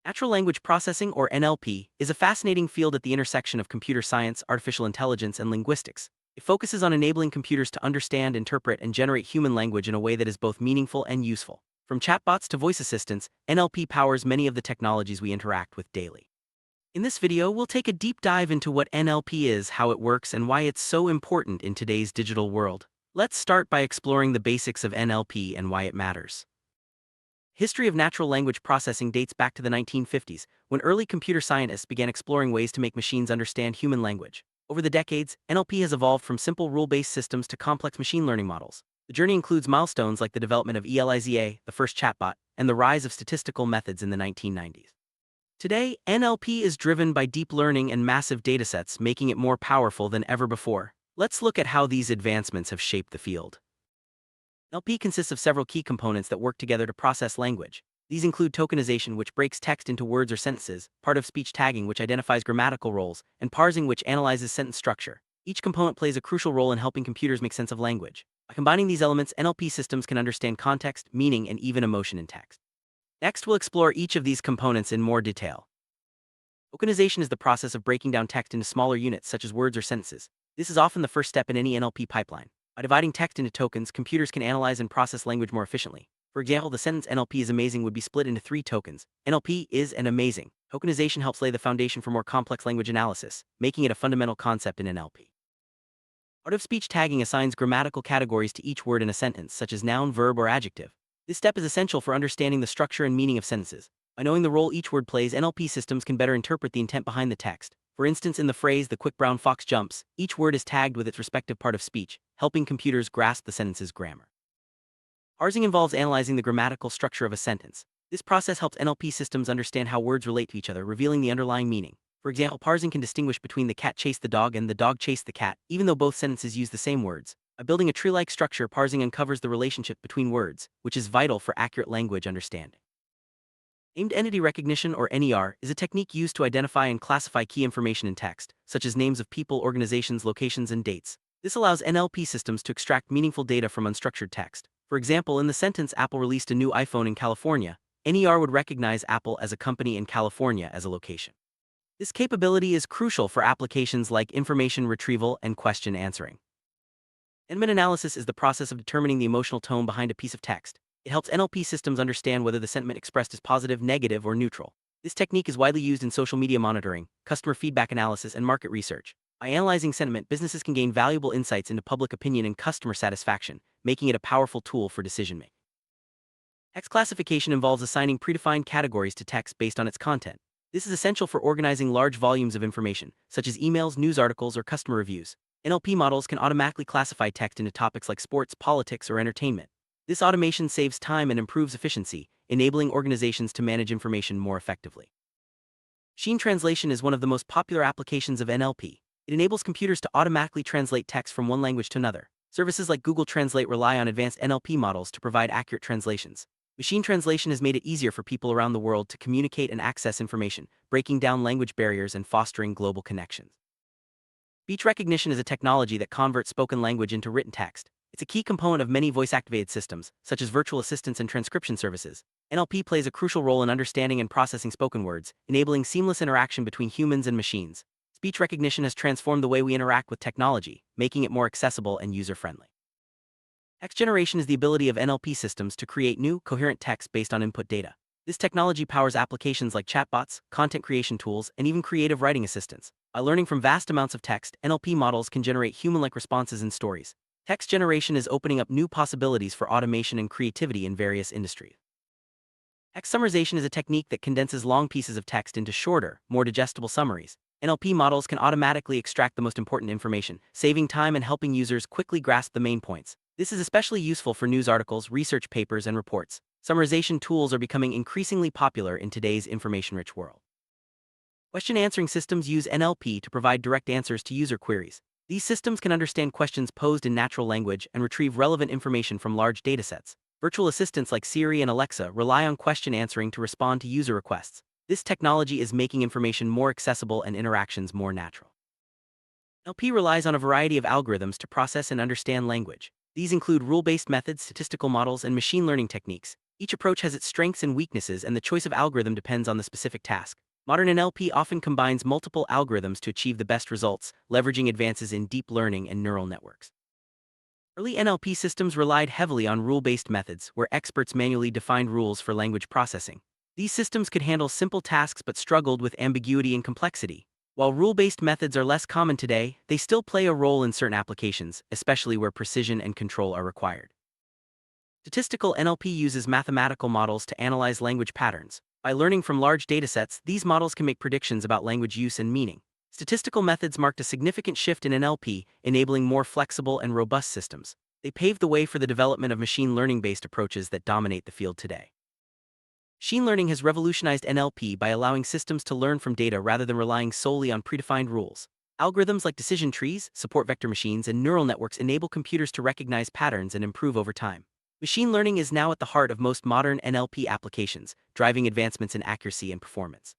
Natural language processing, or NLP, is a fascinating field at the intersection of computer science, artificial intelligence, and linguistics. It focuses on enabling computers to understand, interpret, and generate human language in a way that is both meaningful and useful. From chatbots to voice assistants, NLP powers many of the technologies we interact with daily. In this video, we'll take a deep dive into what NLP is, how it works, and why it's so important in today's digital world. Let's start by exploring the basics of NLP and why it matters. History of natural language processing dates back to the 1950s, when early computer scientists began exploring ways to make machines understand human language. Over the decades, NLP has evolved from simple rule-based systems to complex machine learning models. The journey includes milestones like the development of ELIZA, the first chatbot, and the rise of statistical methods in the 1990s. Today, NLP is driven by deep learning and massive datasets, making it more powerful than ever before. Let's look at how these advancements have shaped the field. NLP consists of several key components that work together to process language. These include tokenization, which breaks text into words or sentences, part-of-speech tagging, which identifies grammatical roles, and parsing, which analyzes sentence structure. Each component plays a crucial role in helping computers make sense of language. By combining these elements, NLP systems can understand context, meaning, and even emotion in text. Next, we'll explore each of these components in more detail. Tokenization is the process of breaking down text into smaller units, such as words or sentences. This is often the first step in any NLP pipeline. By dividing text into tokens, computers can analyze and process language more efficiently. For example, the sentence "NLP is amazing" would be split into 3 tokens. NLP is and amazing. Tokenization helps lay the foundation for more complex language analysis, making it a fundamental concept in NLP. Part-of-speech tagging assigns grammatical categories to each word in a sentence, such as noun, verb, or adjective. This step is essential for understanding the structure and meaning of sentences. By knowing the role each word plays, NLP systems can better interpret the intent behind the text. For instance, in the phrase "the quick brown fox jumps," each word is tagged with its respective part of speech, helping computers grasp the sentence's grammar. Parsing involves analyzing the grammatical structure of a sentence. This process helps NLP systems understand how words relate to each other, revealing the underlying meaning. For example, parsing can distinguish between "the cat chased the dog" and "the dog chased the cat," even though both sentences use the same words. By building a tree-like structure, parsing uncovers the relationship between words, which is vital for accurate language understanding. Named entity recognition, or NER, is a technique used to identify and classify key information in text, such as names of people, organizations, locations, and dates. This allows NLP systems to extract meaningful data from unstructured text. For example, in the sentence "Apple released a new iPhone in California," NER would recognize Apple as a company and California as a location. This capability is crucial for applications like information retrieval and question answering. Sentiment analysis is the process of determining the emotional tone behind a piece of text. It helps NLP systems understand whether the sentiment expressed is positive, negative, or neutral. This technique is widely used in social media monitoring, customer feedback analysis, and market research. By analyzing sentiment, businesses can gain valuable insights into public opinion and customer satisfaction, making it a powerful tool for decision-making. Text classification involves assigning predefined categories to text based on its content. This is essential for organizing large volumes of information, such as emails, news articles, or customer reviews. NLP models can automatically classify text into topics like sports, politics, or entertainment. This automation saves time and improves efficiency, enabling organizations to manage information more effectively. Machine translation is one of the most popular applications of NLP. It enables computers to automatically translate text from one language to another. Services like Google Translate rely on advanced NLP models to provide accurate translations. Machine translation has made it easier for people around the world to communicate and access information, breaking down language barriers and fostering global connections. Speech recognition is a technology that converts spoken language into written text. It's a key component of many voice-activated systems, such as virtual assistants and transcription services. NLP plays a crucial role in understanding and processing spoken words, enabling seamless interaction between humans and machines. Speech recognition has transformed the way we interact with technology, making it more accessible and user-friendly. Text generation is the ability of NLP systems to create new, coherent text based on input data. This technology powers applications like chatbots, content creation tools, and even creative writing assistants. By learning from vast amounts of text, NLP models can generate human-like responses and stories. Text generation is opening up new possibilities for automation and creativity in various industries. Text summarization is a technique that condenses long pieces of text into shorter, more digestible summaries. NLP models can automatically extract the most important information, saving time and helping users quickly grasp the main points. This is especially useful for news articles, research papers, and reports. Summarization tools are becoming increasingly popular in today's information-rich world. Question answering systems use NLP to provide direct answers to user queries. These systems can understand questions posed in natural language and retrieve relevant information from large datasets. Virtual assistants like Siri and Alexa rely on question answering to respond to user requests. This technology is making information more accessible and interactions more natural. NLP relies on a variety of algorithms to process and understand language. These include rule-based methods, statistical models, and machine learning techniques. Each approach has its strengths and weaknesses, and the choice of algorithm depends on the specific task. Modern NLP often combines multiple algorithms to achieve the best results, leveraging advances in deep learning and neural networks. Early NLP systems relied heavily on rule-based methods, where experts manually defined rules for language processing. These systems could handle simple tasks but struggled with ambiguity and complexity. While rule-based methods are less common today, they still play a role in certain applications, especially where precision and control are required. Statistical NLP uses mathematical models to analyze language patterns. By learning from large datasets, these models can make predictions about language use and meaning. Statistical methods marked a significant shift in NLP, enabling more flexible and robust systems. They paved the way for the development of machine learning-based approaches that dominate the field today. Machine learning has revolutionized NLP by allowing systems to learn from data rather than relying solely on predefined rules. Algorithms like decision trees, support vector machines, and neural networks enable computers to recognize patterns and improve over time. Machine learning is now at the heart of most modern NLP applications, driving advancements in accuracy and performance.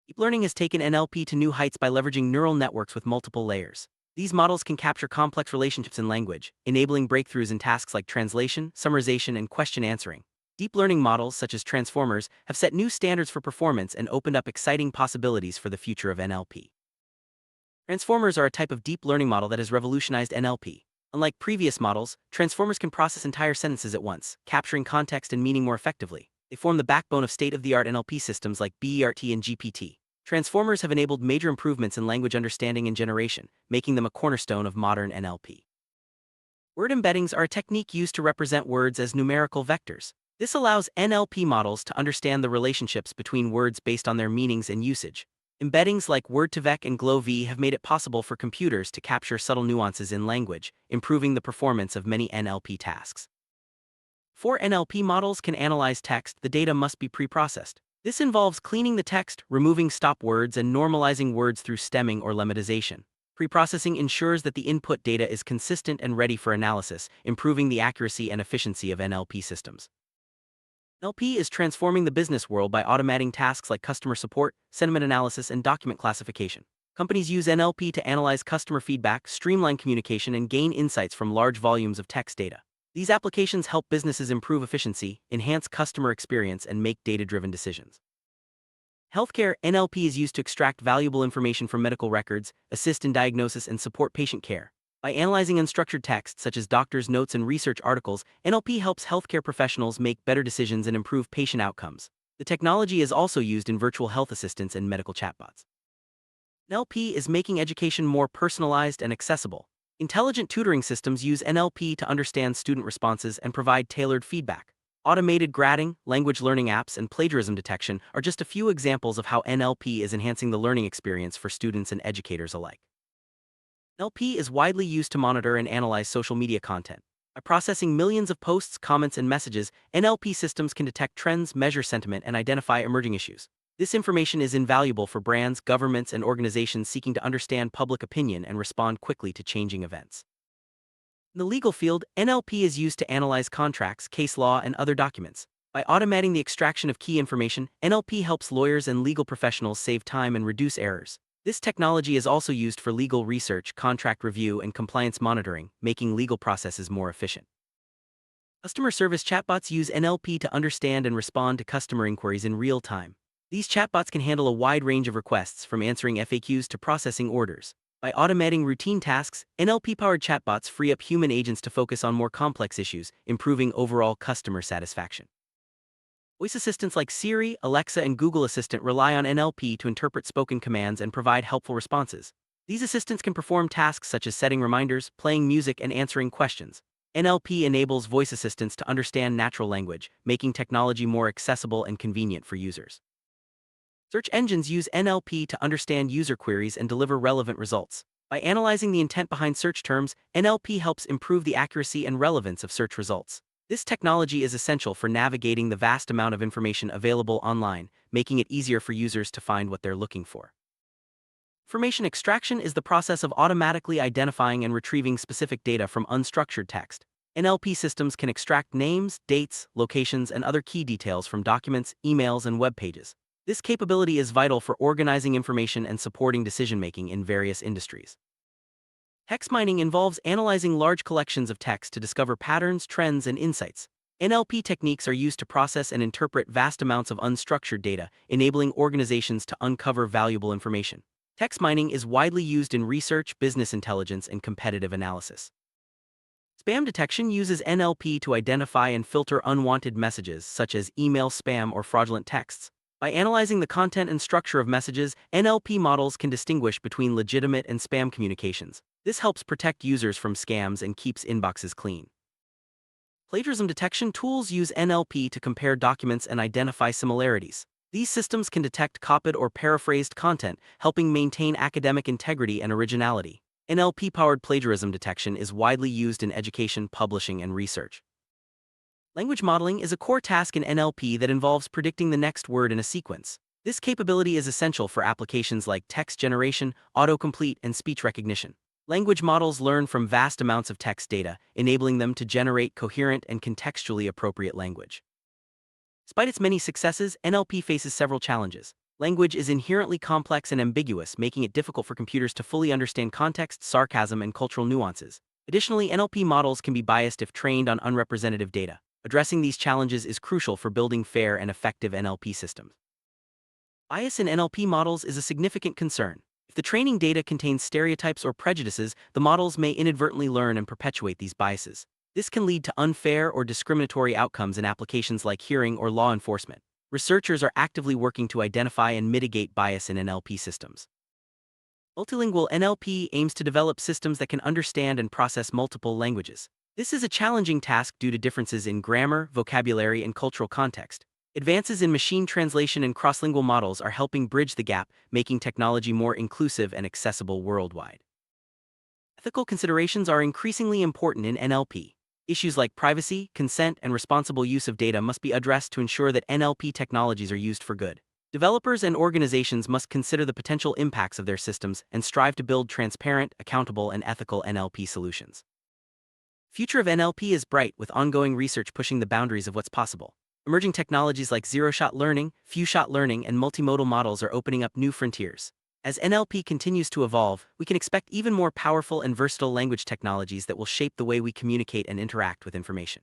Deep learning has taken NLP to new heights by leveraging neural networks with multiple layers. These models can capture complex relationships in language, enabling breakthroughs in tasks like translation, summarization, and question answering. Deep learning models, such as transformers, have set new standards for performance and opened up exciting possibilities for the future of NLP. Transformers are a type of deep learning model that has revolutionized NLP. Unlike previous models, transformers can process entire sentences at once, capturing context and meaning more effectively. They form the backbone of state-of-the-art NLP systems like BERT and GPT. Transformers have enabled major improvements in language understanding and generation, making them a cornerstone of modern NLP. Word embeddings are a technique used to represent words as numerical vectors. This allows NLP models to understand the relationships between words based on their meanings and usage. Embeddings like Word2Vec and GloV have made it possible for computers to capture subtle nuances in language, improving the performance of many NLP tasks. Before NLP models can analyze text, the data must be pre-processed. This involves cleaning the text, removing stop words, and normalizing words through stemming or lemmatization. Pre-processing ensures that the input data is consistent and ready for analysis, improving the accuracy and efficiency of NLP systems. NLP is transforming the business world by automating tasks like customer support, sentiment analysis, and document classification. Companies use NLP to analyze customer feedback, streamline communication, and gain insights from large volumes of text data. These applications help businesses improve efficiency, enhance customer experience, and make data-driven decisions. Healthcare NLP is used to extract valuable information from medical records, assist in diagnosis, and support patient care. By analyzing unstructured text, such as doctors' notes and research articles, NLP helps healthcare professionals make better decisions and improve patient outcomes. The technology is also used in virtual health assistants and medical chatbots. NLP is making education more personalized and accessible. Intelligent tutoring systems use NLP to understand student responses and provide tailored feedback. Automated grading, language learning apps, and plagiarism detection are just a few examples of how NLP is enhancing the learning experience for students and educators alike. NLP is widely used to monitor and analyze social media content. By processing millions of posts, comments, and messages, NLP systems can detect trends, measure sentiment, and identify emerging issues. This information is invaluable for brands, governments, and organizations seeking to understand public opinion and respond quickly to changing events. In the legal field, NLP is used to analyze contracts, case law, and other documents. By automating the extraction of key information, NLP helps lawyers and legal professionals save time and reduce errors. This technology is also used for legal research, contract review, and compliance monitoring, making legal processes more efficient. Customer service chatbots use NLP to understand and respond to customer inquiries in real time. These chatbots can handle a wide range of requests, from answering FAQs to processing orders. By automating routine tasks, NLP-powered chatbots free up human agents to focus on more complex issues, improving overall customer satisfaction. Voice assistants like Siri, Alexa, and Google Assistant rely on NLP to interpret spoken commands and provide helpful responses. These assistants can perform tasks such as setting reminders, playing music, and answering questions. NLP enables voice assistants to understand natural language, making technology more accessible and convenient for users. Search engines use NLP to understand user queries and deliver relevant results. By analyzing the intent behind search terms, NLP helps improve the accuracy and relevance of search results. This technology is essential for navigating the vast amount of information available online, making it easier for users to find what they're looking for. Information extraction is the process of automatically identifying and retrieving specific data from unstructured text. NLP systems can extract names, dates, locations, and other key details from documents, emails, and web pages. This capability is vital for organizing information and supporting decision-making in various industries. Text mining involves analyzing large collections of text to discover patterns, trends, and insights. NLP techniques are used to process and interpret vast amounts of unstructured data, enabling organizations to uncover valuable information. Text mining is widely used in research, business intelligence, and competitive analysis. Spam detection uses NLP to identify and filter unwanted messages, such as email spam or fraudulent texts. By analyzing the content and structure of messages, NLP models can distinguish between legitimate and spam communications. This helps protect users from scams and keeps inboxes clean. Plagiarism detection tools use NLP to compare documents and identify similarities. These systems can detect copied or paraphrased content, helping maintain academic integrity and originality. NLP-powered plagiarism detection is widely used in education, publishing, and research. Language modeling is a core task in NLP that involves predicting the next word in a sequence. This capability is essential for applications like text generation, autocomplete, and speech recognition. Language models learn from vast amounts of text data, enabling them to generate coherent and contextually appropriate language. Despite its many successes, NLP faces several challenges. Language is inherently complex and ambiguous, making it difficult for computers to fully understand context, sarcasm, and cultural nuances. Additionally, NLP models can be biased if trained on unrepresentative data. Addressing these challenges is crucial for building fair and effective NLP systems. Bias in NLP models is a significant concern. If the training data contains stereotypes or prejudices, the models may inadvertently learn and perpetuate these biases. This can lead to unfair or discriminatory outcomes in applications like hearing or law enforcement. Researchers are actively working to identify and mitigate bias in NLP systems. Multilingual NLP aims to develop systems that can understand and process multiple languages. This is a challenging task due to differences in grammar, vocabulary, and cultural context. Advances in machine translation and cross-lingual models are helping bridge the gap, making technology more inclusive and accessible worldwide. Ethical considerations are increasingly important in NLP. Issues like privacy, consent, and responsible use of data must be addressed to ensure that NLP technologies are used for good. Developers and organizations must consider the potential impacts of their systems and strive to build transparent, accountable, and ethical NLP solutions. The future of NLP is bright, with ongoing research pushing the boundaries of what's possible. Emerging technologies like zero-shot learning, few-shot learning, and multimodal models are opening up new frontiers. As NLP continues to evolve, we can expect even more powerful and versatile language technologies that will shape the way we communicate and interact with information.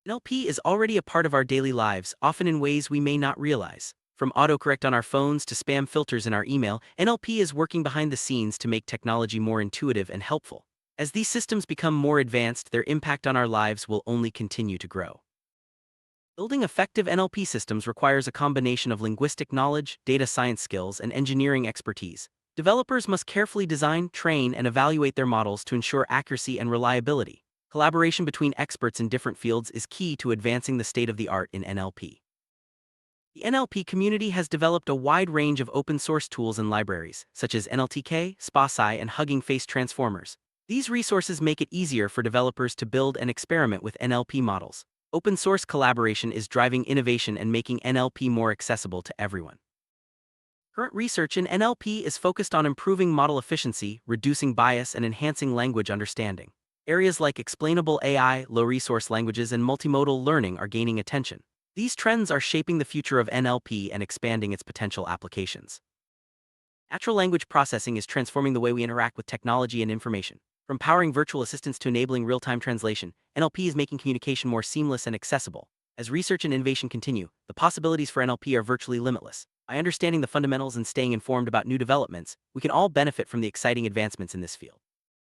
NLP is already a part of our daily lives, often in ways we may not realize. From autocorrect on our phones to spam filters in our email, NLP is working behind the scenes to make technology more intuitive and helpful. As these systems become more advanced, their impact on our lives will only continue to grow. Building effective NLP systems requires a combination of linguistic knowledge, data science skills, and engineering expertise. Developers must carefully design, train, and evaluate their models to ensure accuracy and reliability. Collaboration between experts in different fields is key to advancing the state-of-the-art in NLP. The NLP community has developed a wide range of open-source tools and libraries, such as NLTK, SPACI, and Hugging Face Transformers. These resources make it easier for developers to build and experiment with NLP models. Open-source collaboration is driving innovation and making NLP more accessible to everyone. Current research in NLP is focused on improving model efficiency, reducing bias, and enhancing language understanding. Areas like explainable AI, low-resource languages, and multimodal learning are gaining attention. These trends are shaping the future of NLP and expanding its potential applications. Natural language processing is transforming the way we interact with technology and information. From powering virtual assistants to enabling real-time translation, NLP is making communication more seamless and accessible. As research and innovation continue, the possibilities for NLP are virtually limitless. By understanding the fundamentals and staying informed about new developments, we can all benefit from the exciting advancements in this field.